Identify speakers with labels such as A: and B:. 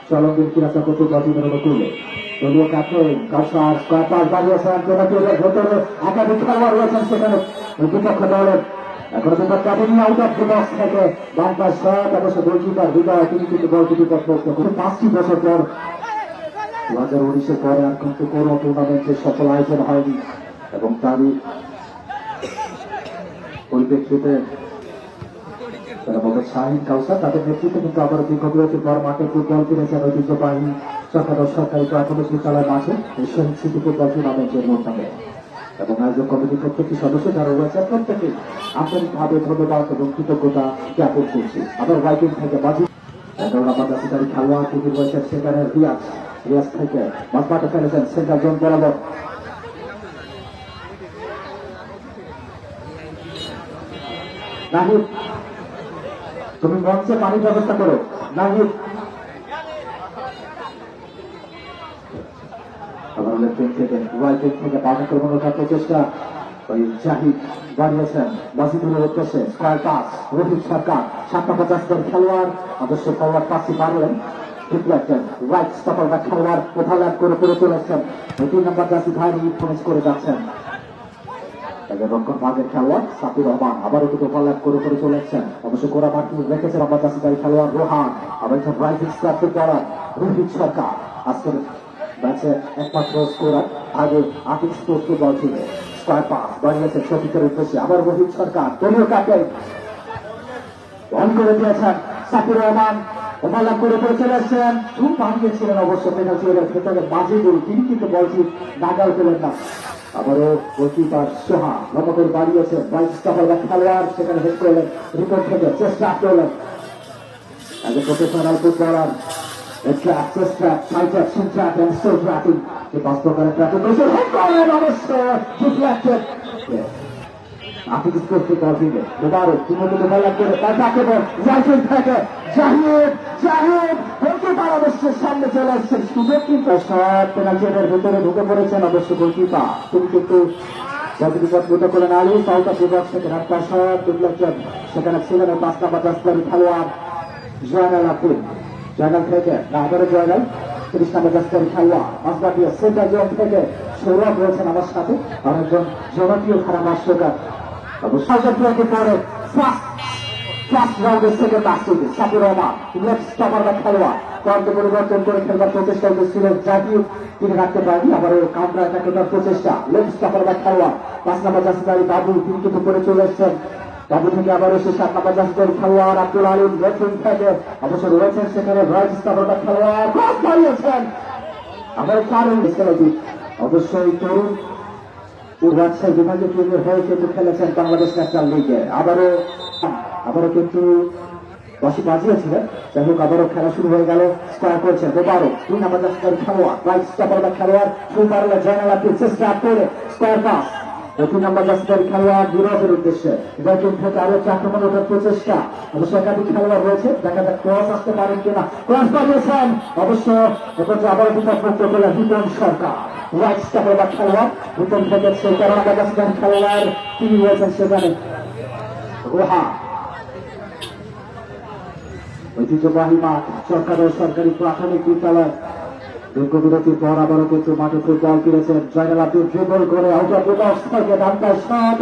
A: চলঙ্গীর কিরাচা কচু গতিমের অনুকূলে দলীয় ক্যাপ্টেন কাউসার স্কোয়ার পাস বাড়িয়েছেন পেনাল্টির ভেতরে একাধিক খেলোয়াড় রয়েছেন সেখানে বিপক্ষ দলের এখনো কিন্তু captain out of the box থেকে ডান পাশ শট অবশ্য গোলকিপার হৃদয় তিনি কিন্তু বলটি বিপক্ষে 5টি বছর পর 2019-এর পরে আর কিন্তু কোনো টুর্নামেন্টের সফল আয়োজন হয়নি এবং তারই পরিপ্রেক্ষিতে শাহিন কাউসার তাদের নেতৃত্বে কিন্তু আবার দীর্ঘ বিরতির পর মাঠে ফুটবল ফিরেছেন ঐতিহ্যবাহী সরকারি প্রাথমিক বিদ্যালয় মাঠে এশিয়ান সিটি ফুটবল টুর্নামেন্টের মধ্যে এবং আয়োজক কমিটির প্রত্যেকটি সদস্য যারা রয়েছে প্রত্যেকে আন্তরিকভাবে ধন্যবাদ এবং কৃতজ্ঞতা জ্ঞাপন করছি আবার ওয়াইকিং থেকে বাজি 11 নম্বর জাতীয় খেলোয়াড় তিনি রয়েছেন সেখানে রিয়াজ থেকে মাঠে ফেলেছেন সেন্টার জোন বরাবর নাহিদ তুমি মঞ্চে পানির ব্যবস্থা করো নাহিদ আবার লেফট থেকে রাইট থেকে পাস করবার প্রচেষ্টা ওই জাহিদ বাড়িয়েছেন বাসিদুলের উদ্দেশ্যে স্কয়ার পাস রফিক সরকার 57 খেলোয়াড় অবশ্য ফরওয়ার্ড পাসই পারলেন ডিফ্লেকশন রাইট স্টপার বা খেলোয়াড় ওভারল্যাপ করে চলেছেন 3 নম্বর জাসি ভাইনি ফিনিশ করে যাচ্ছেন রক্ষণ ভাগের খেলোয়াড় সাকিব রহমান আবারও কিন্তু ওভারল্যাপ করে চলেছেন অবশ্য কোরা মাঠে রেখেছেন নম্বর জাসি খেলোয়াড় রোহান আবার রাইজিং স্টার ফুটবলার রফিক সরকার আজকের ম্যাচে একমাত্র স্কোরার আগে আতিক স্পোর্টস ফুটবল টিমে স্কয়ার পাস বাড়িয়েছে শফিকের উদ্দেশ্যে আবার রোহিত সরকার দলীয় ক্যাপ্টেন বল করে দিয়েছেন সাকিব রহমান ওভারল্যাপ করে চলেছেন খুব বানিয়েছিলেন অবশ্য পেনাল্টি এর ভেতরে বাজিদুল তিনি কিন্তু বলটি নাগাল পেলেন না আবারও গোলকিপার সোহা লম্বা বাড়িয়েছে রাইট স্টপার বা খেলোয়াড় সেখানে হেড করলেন রিপোর্ট থেকে চেষ্টা করলেন আগে professional footballer access track, side track, shin track, and still tracking. The pass to correct track. Goal and obviously deflected. After this goal to Baltimore, Mubarak, Timothy Mubarak, back over, right in packet, Jahid, goalkeeper অবশ্য সামনে চলে আসছেন সুযোগ কিন্তু shot পেনাল্টির ভিতরে ঢুকে পড়েছেন অবশ্য গোলকিপার তিনি কিন্তু বিপদ করলেন আলী সাউথ আফ্রিকা থেকে রাস্তা শট ডিফলেকশন সেখানে ছিলেন 5 নম্বর জাসপারি খেলোয়াড় জয়নাল আফ্রিন জয়নাল থেকে আবারও জয়নাল 30 নম্বর জাসপারি খেলোয়াড় মাসবা দিয়ে সেন্টার জোন থেকে সৌরভ রয়েছেন আমার সাথে আর একজন জনপ্রিয় খারাপ হাস্যকার অবশ্যই পরে ফার্স্ট রাউন্ডের সেকেন্ড লাস্ট উইকে সাকিব রহমান লেফট স্টপার বা খেলোয়াড় কর্ম পরিবর্তন করে খেলবার প্রচেষ্টা ছিল জাতীয় তিনি রাখতে পারেনি আবার কাউন্টার অ্যাটাক করার প্রচেষ্টা লেফট স্টপার বা খেলোয়াড় 5 নম্বর জাসিদারি বাবু তিনি কিন্তু করে চলে এসেছেন বাবু থেকে আবার এসে 7 নম্বর জাসিদারি খেলোয়াড় আব্দুল আলিম লেফট উইং থেকে অবশ্য রয়েছেন সেখানে রাইট স্টপার বা খেলোয়াড় ক্রস বাড়িয়েছেন আবার কারণ অবশ্যই তরুণ রাজশাহী বিভাগীয় টিমের হয়ে কিন্তু খেলেছেন বাংলাদেশ ন্যাশনাল লিগে আবারও কিন্তু বসে বাজিয়েছিলেন যাই হোক আবারও খেলা শুরু হয়ে গেল স্কোয়ার করেছেন দুবারও 2 নম্বর জাসিদারি খেলোয়াড় রাইট স্টপার বা খেলোয়াড় সুপারলা জয়নাল আব্দুল চেষ্টা করে স্কোয়ার পাস 2 নম্বর জাসিদারি খেলোয়াড় বিরোধের উদ্দেশ্যে এবার কিন্তু থেকে আরো আক্রমণ ওঠার প্রচেষ্টা অবশ্য একাধিক খেলোয়াড় রয়েছে দেখা যাক ক্রস আসতে পারেন কিনা ক্রস বানিয়েছেন অবশ্য এখন আবারও বিপদমুক্ত করলেন রিপন সরকার রাইট স্টপার বা খেলোয়াড় রিপন থেকে সেই কারণে জাসিদারি খেলোয়াড় তিনি রয়েছেন সেখানে রোহা ঐতিহ্যবাহী মাঠ সরকারি প্রাথমিক বিদ্যালয় দীর্ঘ বিরতির পর আবারও কিন্তু মাঠে ফুটবল ফিরেছেন জয়নাল আব্দুল ড্রিবল করে আউট অফ দ্য বক্স থেকে ডান পাশ শট